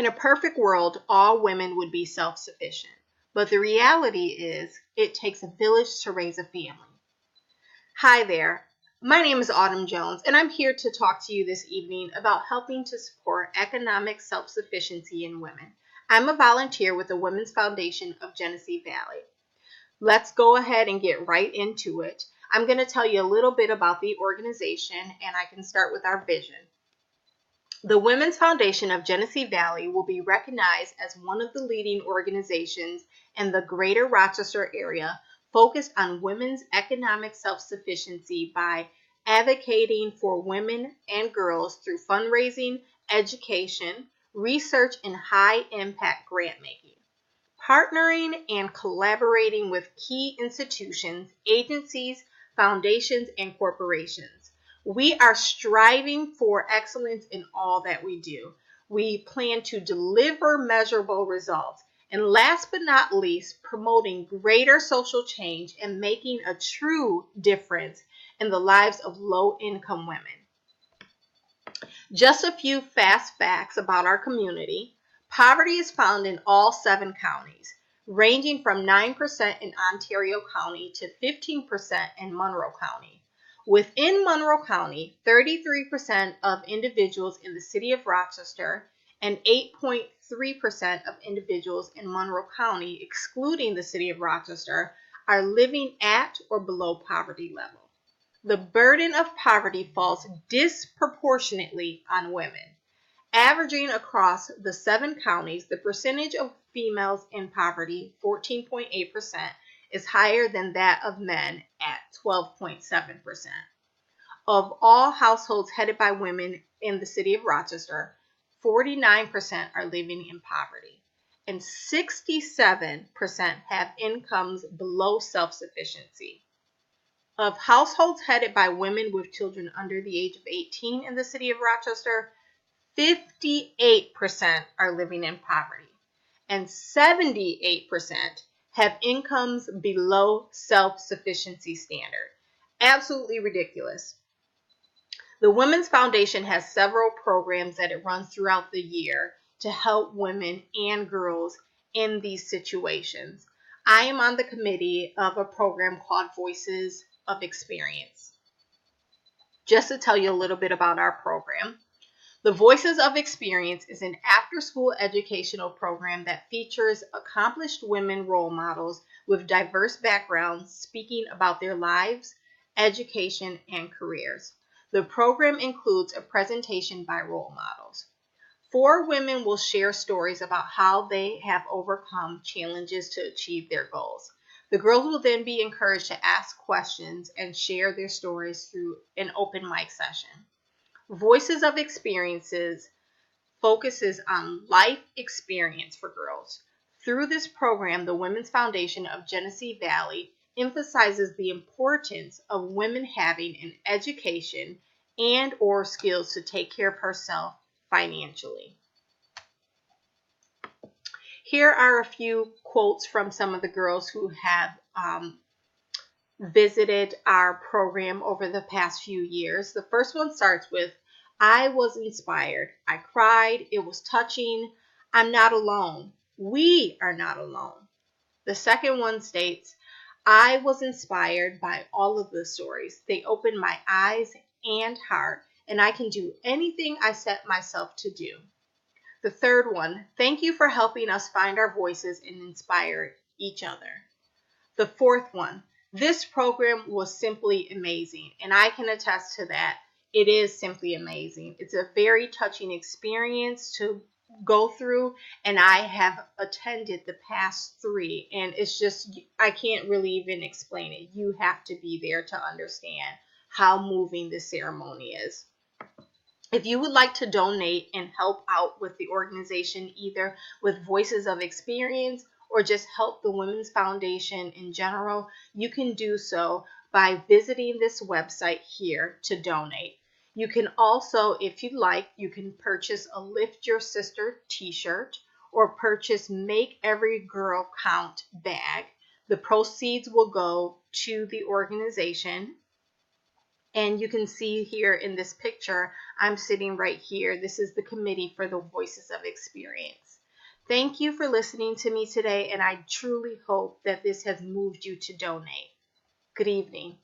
In a perfect world, all women would be self-sufficient. But the reality is, it takes a village to raise a family. Hi there, my name is Autumn Jones, and I'm here to talk to you this evening about helping to support economic self-sufficiency in women. I'm a volunteer with the Women's Foundation of Genesee Valley. Let's go ahead and get right into it. I'm going to tell you a little bit about the organization, and I can start with our vision. The Women's Foundation of Genesee Valley will be recognized as one of the leading organizations in the greater Rochester area focused on women's economic self-sufficiency by advocating for women and girls through fundraising, education, research, and high-impact grant-making. Partnering and collaborating with key institutions, agencies, foundations, and corporations. We are striving for excellence in all that we do. We plan to deliver measurable results. And last but not least, promoting greater social change and making a true difference in the lives of low-income women. Just a few fast facts about our community. Poverty is found in all 7 counties, ranging from 9% in Ontario County to 15% in Monroe County. Within Monroe County, 33% of individuals in the city of Rochester and 8.3% of individuals in Monroe County, excluding the city of Rochester, are living at or below poverty level. The burden of poverty falls disproportionately on women. Averaging across the 7 counties, the percentage of females in poverty, 14.8%, is higher than that of men at 12.7%. Of all households headed by women in the city of Rochester, 49% are living in poverty, and 67% have incomes below self-sufficiency. Of households headed by women with children under the age of 18 in the city of Rochester, 58% are living in poverty, and 78% have incomes below self-sufficiency standard. Absolutely ridiculous. The Women's Foundation has several programs that it runs throughout the year to help women and girls in these situations. I am on the committee of a program called Voices of Experience. Just to tell you a little bit about our program, the Voices of Experience is an after-school educational program that features accomplished women role models with diverse backgrounds speaking about their lives, education, and careers. The program includes a presentation by role models. 4 women will share stories about how they have overcome challenges to achieve their goals. The girls will then be encouraged to ask questions and share their stories through an open mic session. Voices of Experiences focuses on life experience for girls. Through this program, the Women's Foundation of Genesee Valley emphasizes the importance of women having an education and or skills to take care of herself financially. Here are a few quotes from some of the girls who have visited our program over the past few years. The first one starts with, I was inspired. I cried. It was touching. I'm not alone. We are not alone. The second one states, I was inspired by all of the stories. They opened my eyes and heart, and I can do anything I set myself to do. The third one, thank you for helping us find our voices and inspire each other. The fourth one, this program was simply amazing, and I can attest to that. It is simply amazing. It's a very touching experience to go through, and I have attended the past 3, and it's just, I can't really even explain it. You have to be there to understand how moving this ceremony is. If you would like to donate and help out with the organization, either with Voices of Experience or just help the Women's Foundation in general, you can do so by visiting this website here to donate. You can also, if you'd like, you can purchase a Lift Your Sister t-shirt or purchase Make Every Girl Count bag. The proceeds will go to the organization. And you can see here in this picture, I'm sitting right here. This is the committee for the Voices of Experience. Thank you for listening to me today, and I truly hope that this has moved you to donate. Good evening.